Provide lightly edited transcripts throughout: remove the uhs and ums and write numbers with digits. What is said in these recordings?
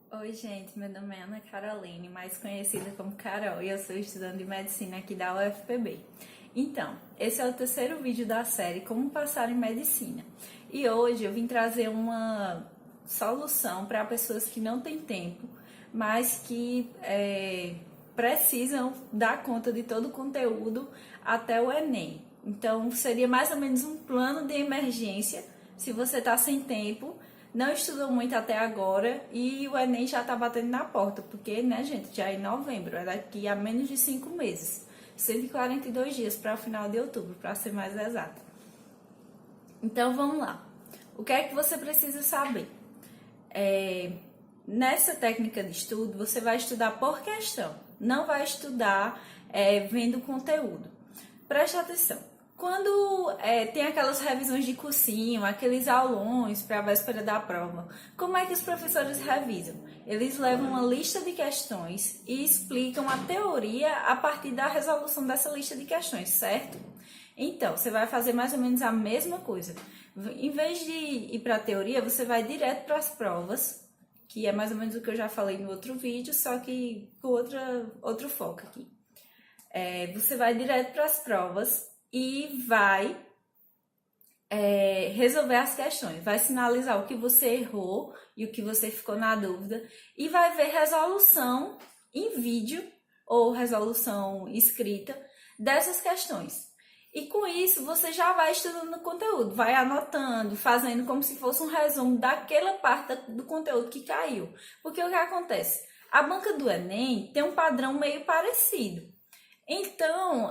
Oi, gente, meu nome é Ana Caroline, mais conhecida como Carol, e eu sou estudante de medicina aqui da UFPB. Então, esse é o terceiro vídeo da série Como Passar em Medicina. E hoje eu vim trazer uma solução para pessoas que não têm tempo, mas que precisam dar conta de todo o conteúdo até o Enem. Então, seria mais ou menos um plano de emergência se você está sem tempo, não estudou muito até agora e o Enem já tá batendo na porta, porque, né, gente, já é em novembro, é daqui a menos de 5 meses. 142 dias para o final de outubro, para ser mais exato. Então, vamos lá. O que é que você precisa saber? Nessa técnica de estudo, você vai estudar por questão, não vai estudar vendo conteúdo. Preste atenção. Quando tem aquelas revisões de cursinho, aqueles aulões para a véspera da prova, como é que os professores revisam? Eles levam uma lista de questões e explicam a teoria a partir da resolução dessa lista de questões, certo? Então, você vai fazer mais ou menos a mesma coisa. Em vez de ir para a teoria, você vai direto para as provas, que é mais ou menos o que eu já falei no outro vídeo, só que com outro foco aqui. Você vai direto para as provas e vai resolver as questões, vai sinalizar o que você errou e o que você ficou na dúvida e vai ver resolução em vídeo ou resolução escrita dessas questões. E com isso você já vai estudando o conteúdo, vai anotando, fazendo como se fosse um resumo daquela parte do conteúdo que caiu. Porque o que acontece? A banca do Enem tem um padrão meio parecido. Então,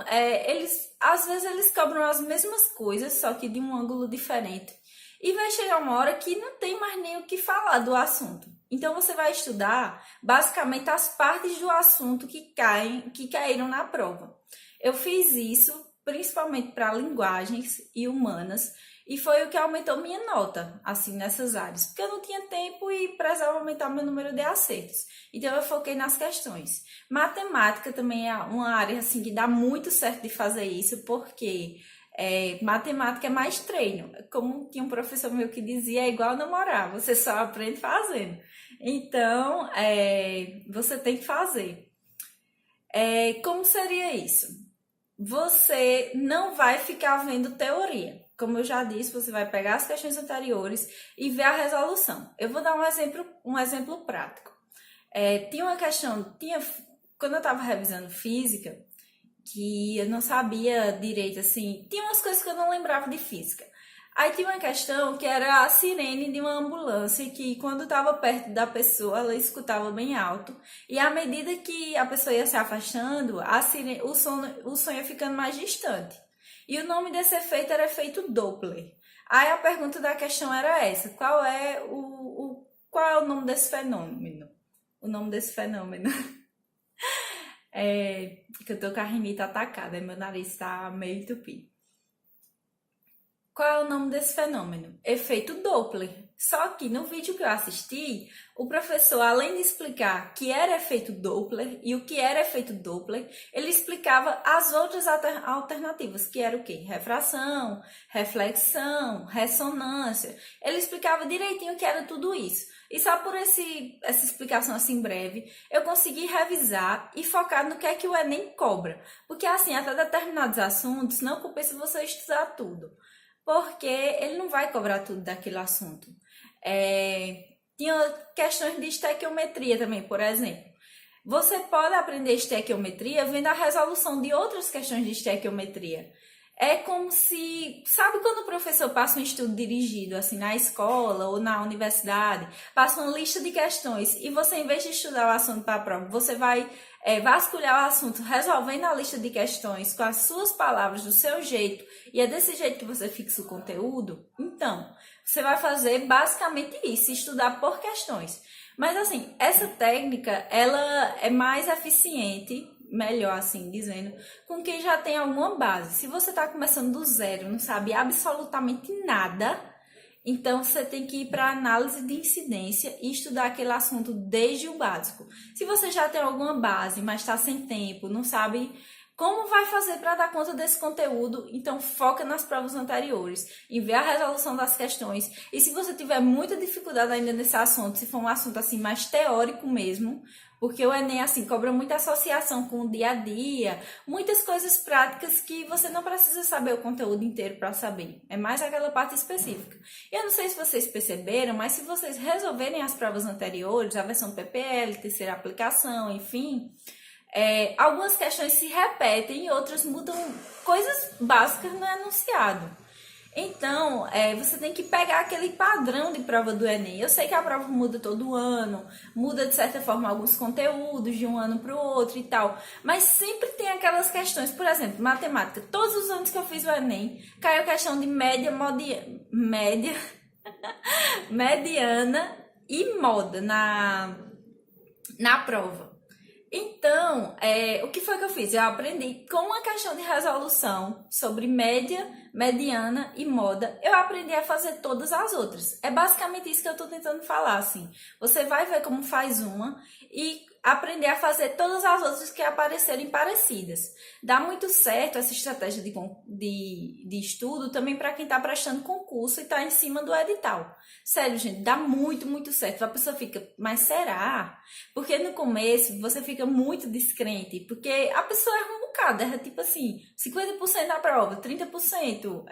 às vezes eles cobram as mesmas coisas, só que de um ângulo diferente. E vai chegar uma hora que não tem mais nem o que falar do assunto. Então você vai estudar basicamente as partes do assunto que caíram na prova. Eu fiz isso principalmente para linguagens e humanas, e foi o que aumentou minha nota, assim, nessas áreas, porque eu não tinha tempo e precisava aumentar meu número de acertos. Então eu foquei nas questões. Matemática também é uma área, assim, que dá muito certo de fazer isso, porque matemática é mais treino. Como tinha um professor meu que dizia, é igual namorar, você só aprende fazendo. Então, você tem que fazer. Como seria isso? Você não vai ficar vendo teoria. Como eu já disse, você vai pegar as questões anteriores e ver a resolução. Eu vou dar um exemplo prático. Tinha uma questão, quando eu estava revisando física, que eu não sabia direito, assim, tinha umas coisas que eu não lembrava de física. Aí tinha uma questão que era a sirene de uma ambulância, que quando estava perto da pessoa, ela escutava bem alto. E à medida que a pessoa ia se afastando, o som ia ficando mais distante. E o nome desse efeito era efeito Doppler. Aí a pergunta da questão era essa: qual é o nome desse fenômeno? O nome desse fenômeno. Que eu tô com a rinite atacada, meu nariz tá meio entupido. Qual é o nome desse fenômeno? Efeito Doppler. Só que no vídeo que eu assisti, o professor, além de explicar que era efeito Doppler e o que era efeito Doppler, ele explicava as outras alternativas, que era o quê? Refração, reflexão, ressonância. Ele explicava direitinho o que era tudo isso. E só por essa explicação assim breve, eu consegui revisar e focar no que é que o Enem cobra. Porque assim, até determinados assuntos, não compensa você estudar tudo, porque ele não vai cobrar tudo daquele assunto. Tinha questões de estequiometria também, por exemplo. Você pode aprender estequiometria vendo a resolução de outras questões de estequiometria. É como se, sabe quando o professor passa um estudo dirigido, assim, na escola ou na universidade, passa uma lista de questões e você, em vez de estudar o assunto para a prova, você vai vasculhar o assunto resolvendo a lista de questões com as suas palavras, do seu jeito, e é desse jeito que você fixa o conteúdo? Então, você vai fazer basicamente isso, estudar por questões. Mas assim, essa técnica, ela é mais eficiente, melhor assim dizendo, com quem já tem alguma base. Se você está começando do zero, não sabe absolutamente nada, então você tem que ir para análise de incidência e estudar aquele assunto desde o básico. Se você já tem alguma base, mas está sem tempo, não sabe Como vai fazer para dar conta desse conteúdo? Então, foca nas provas anteriores, em ver a resolução das questões. E se você tiver muita dificuldade ainda nesse assunto, se for um assunto assim mais teórico mesmo, porque o Enem assim cobra muita associação com o dia a dia, muitas coisas práticas que você não precisa saber o conteúdo inteiro para saber. É mais aquela parte específica. E eu não sei se vocês perceberam, mas se vocês resolverem as provas anteriores, a versão PPL, terceira aplicação, enfim, algumas questões se repetem e outras mudam coisas básicas no enunciado. Então, você tem que pegar aquele padrão de prova do Enem. Eu sei que a prova muda todo ano, muda de certa forma alguns conteúdos de um ano para o outro e tal, mas sempre tem aquelas questões, por exemplo, matemática. Todos os anos que eu fiz o Enem, caiu questão de média, mediana e moda na prova. Então, o que foi que eu fiz? Eu aprendi com a questão de resolução sobre média, mediana e moda. Eu aprendi a fazer todas as outras. É basicamente isso que eu estou tentando falar, assim. Você vai ver como faz uma e aprender a fazer todas as outras que aparecerem parecidas. Dá muito certo essa estratégia de estudo também para quem está prestando concurso e está em cima do edital. Sério, gente, dá muito, muito certo. A pessoa fica, mas será? Porque no começo você fica muito descrente, porque a pessoa erra um bocado, erra tipo assim, 50% na prova, 30%,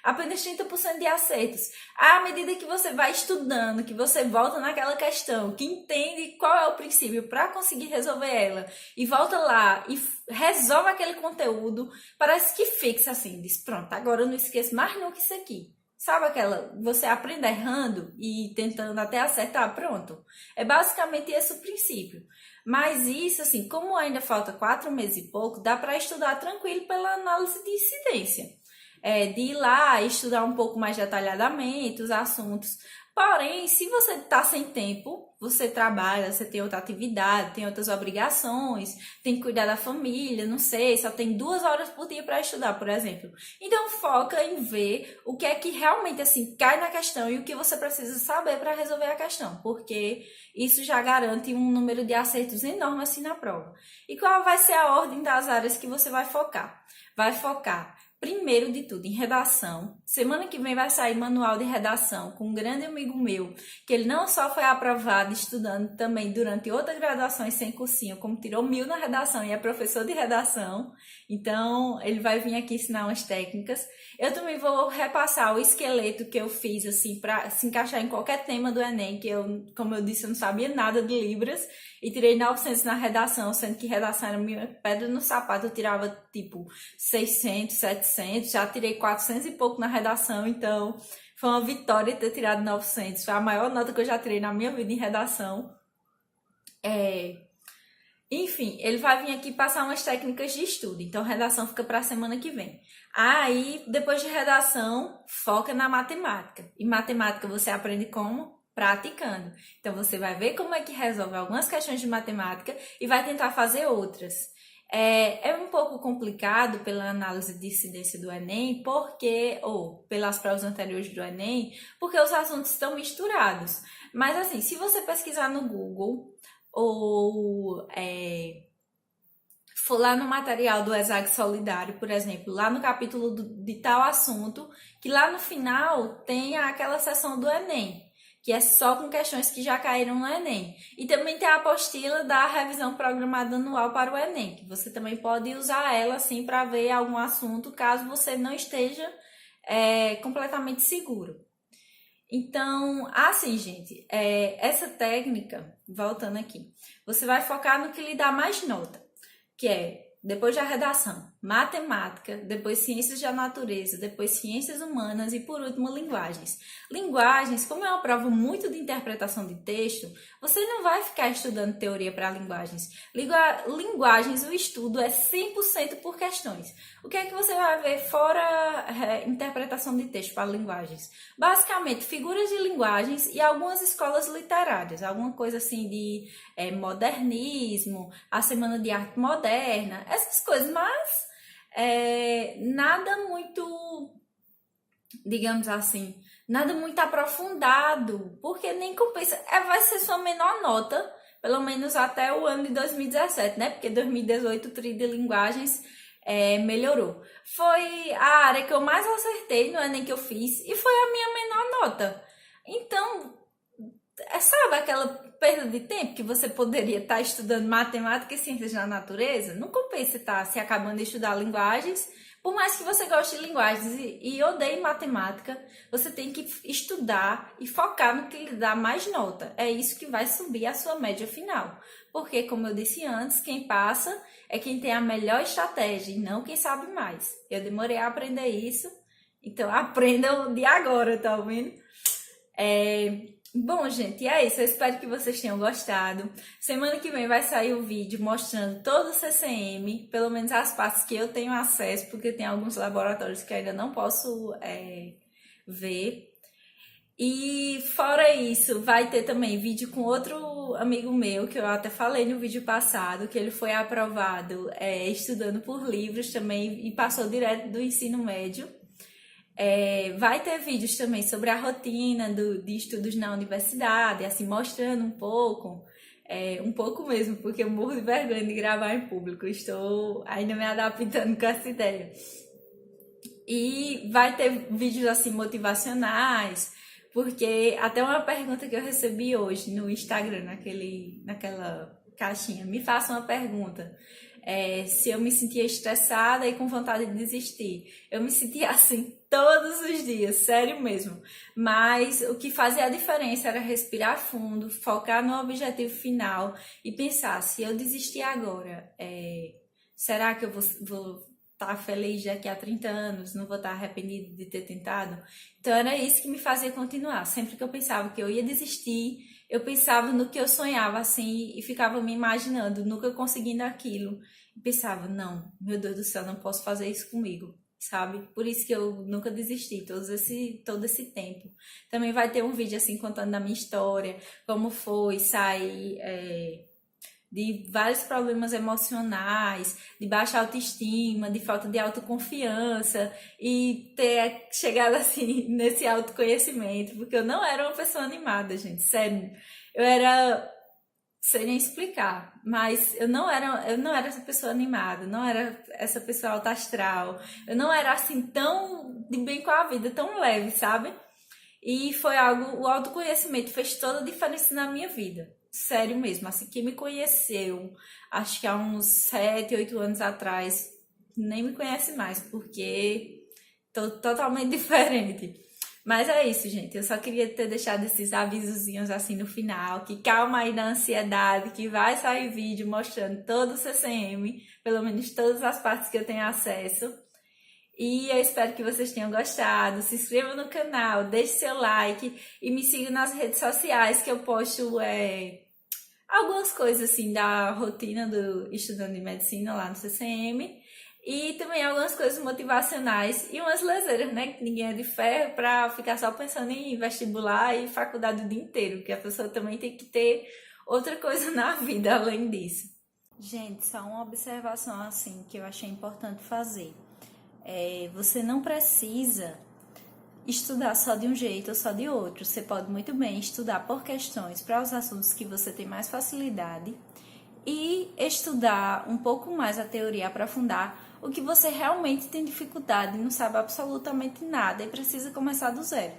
apenas 30% de acertos. À medida que você vai estudando, que você volta naquela questão, que entende qual é o princípio para conseguir resolver ela, e volta lá e resolve aquele conteúdo, parece que fixa assim, diz, pronto, agora eu não esqueço mais nunca isso aqui. Sabe aquela, você aprende errando e tentando até acertar, pronto. É basicamente esse o princípio. Mas isso, assim, como ainda falta 4 meses e pouco, dá para estudar tranquilo pela análise de incidência. De ir lá e estudar um pouco mais detalhadamente os assuntos. Porém, se você está sem tempo, você trabalha, você tem outra atividade, tem outras obrigações, tem que cuidar da família, não sei, só tem 2 horas por dia para estudar, por exemplo. Então, foca em ver o que é que realmente assim cai na questão e o que você precisa saber para resolver a questão, porque isso já garante um número de acertos enorme assim na prova. E qual vai ser a ordem das áreas que você vai focar? Vai focar primeiro de tudo, em redação. Semana que vem vai sair manual de redação com um grande amigo meu, que ele não só foi aprovado estudando também durante outras graduações sem cursinho, como tirou 1000 na redação e é professor de redação. Então, ele vai vir aqui ensinar umas técnicas. Eu também vou repassar o esqueleto que eu fiz, assim, para se encaixar em qualquer tema do Enem, que eu, como eu disse, eu não sabia nada de Libras, e tirei 900 na redação, sendo que redação era minha pedra no sapato, eu tirava, tipo, 600, 700, já tirei 400 e pouco na redação, então foi uma vitória ter tirado 900, foi a maior nota que eu já tirei na minha vida em redação. Enfim, ele vai vir aqui passar umas técnicas de estudo, então redação fica para a semana que vem. Aí, depois de redação, foca na matemática. E matemática você aprende como? Praticando. Então, você vai ver como é que resolve algumas questões de matemática e vai tentar fazer outras. É um pouco complicado pela análise de incidência do Enem, ou pelas provas anteriores do Enem, porque os assuntos estão misturados. Mas, assim, se você pesquisar no Google ou for lá no material do ESAG Solidário, por exemplo, lá no capítulo de tal assunto, que lá no final tem aquela seção do Enem, que é só com questões que já caíram no Enem. E também tem a apostila da revisão programada anual para o Enem, que você também pode usar ela assim para ver algum assunto, caso você não esteja completamente seguro. Então, assim, gente, essa técnica, voltando aqui, você vai focar no que lhe dá mais nota, que é, depois da redação, matemática, depois ciências da natureza, depois ciências humanas e, por último, linguagens. Linguagens, como é uma prova muito de interpretação de texto, você não vai ficar estudando teoria para linguagens. Linguagens, o estudo é 100% por questões. O que é que você vai ver fora interpretação de texto para linguagens? Basicamente, figuras de linguagens e algumas escolas literárias, alguma coisa assim de modernismo, a Semana de Arte Moderna, essas coisas, mas nada muito, digamos assim, nada muito aprofundado, porque nem compensa. Vai ser sua menor nota pelo menos até o ano de 2017, né? Porque 2018 o TRI de linguagens melhorou. Foi a área que eu mais acertei no Enem que eu fiz e foi a minha menor nota. Então, sabe aquela perda de tempo que você poderia estar estudando matemática e ciências da natureza? Não compensa estar se acabando de estudar linguagens. Por mais que você goste de linguagens e odeie matemática, você tem que estudar e focar no que lhe dá mais nota. É isso que vai subir a sua média final. Porque, como eu disse antes, quem passa é quem tem a melhor estratégia e não quem sabe mais. Eu demorei a aprender isso, então aprendam de agora, tá ouvindo? Bom, gente, é isso. Eu espero que vocês tenham gostado. Semana que vem vai sair o vídeo mostrando todo o CCM, pelo menos as partes que eu tenho acesso, porque tem alguns laboratórios que ainda não posso ver. E fora isso, vai ter também vídeo com outro amigo meu, que eu até falei no vídeo passado, que ele foi aprovado estudando por livros também e passou direto do ensino médio. Vai ter vídeos também sobre a rotina de estudos na universidade, assim, mostrando um pouco mesmo, porque eu morro de vergonha de gravar em público, estou ainda me adaptando com essa ideia. E vai ter vídeos assim motivacionais, porque até uma pergunta que eu recebi hoje no Instagram, naquela caixinha, me faça uma pergunta. Se eu me sentia estressada e com vontade de desistir. Eu me sentia assim todos os dias, sério mesmo. Mas o que fazia a diferença era respirar fundo, focar no objetivo final e pensar, se eu desistir agora, será que eu vou estar feliz daqui a 30 anos? Não vou estar arrependido de ter tentado? Então era isso que me fazia continuar. Sempre que eu pensava que eu ia desistir, eu pensava no que eu sonhava, assim, e ficava me imaginando, nunca conseguindo aquilo. E pensava, não, meu Deus do céu, não posso fazer isso comigo, sabe? Por isso que eu nunca desisti, todo esse tempo. Também vai ter um vídeo, assim, contando da minha história, como foi sair de vários problemas emocionais, de baixa autoestima, de falta de autoconfiança e ter chegado assim nesse autoconhecimento, porque eu não era uma pessoa animada, gente, sério. Eu era, sei nem explicar, mas eu não era essa pessoa animada, não era essa pessoa alta astral, eu não era assim tão de bem com a vida, tão leve, sabe? E foi o autoconhecimento fez toda a diferença na minha vida. Sério mesmo, assim, quem me conheceu, acho que há uns 7, 8 anos atrás, nem me conhece mais, porque tô totalmente diferente. Mas é isso, gente, eu só queria ter deixado esses avisozinhos assim no final, que calma aí da ansiedade, que vai sair vídeo mostrando todo o CCM, pelo menos todas as partes que eu tenho acesso. E eu espero que vocês tenham gostado. Se inscreva no canal, deixe seu like e me siga nas redes sociais, que eu posto algumas coisas assim da rotina do estudante de medicina lá no CCM e também algumas coisas motivacionais e umas leseiras, né? Que ninguém é de ferro para ficar só pensando em vestibular e faculdade o dia inteiro, porque a pessoa também tem que ter outra coisa na vida além disso. Gente, só uma observação assim que eu achei importante fazer. Você não precisa estudar só de um jeito ou só de outro. Você pode muito bem estudar por questões para os assuntos que você tem mais facilidade e estudar um pouco mais a teoria, aprofundar o que você realmente tem dificuldade, não sabe absolutamente nada e precisa começar do zero.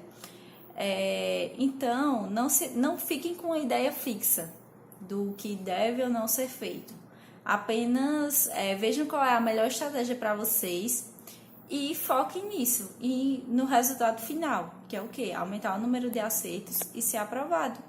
Então, não fiquem com uma ideia fixa do que deve ou não ser feito. Apenas vejam qual é a melhor estratégia para vocês e foquem nisso e no resultado final, que é o quê? Aumentar o número de acertos e ser aprovado.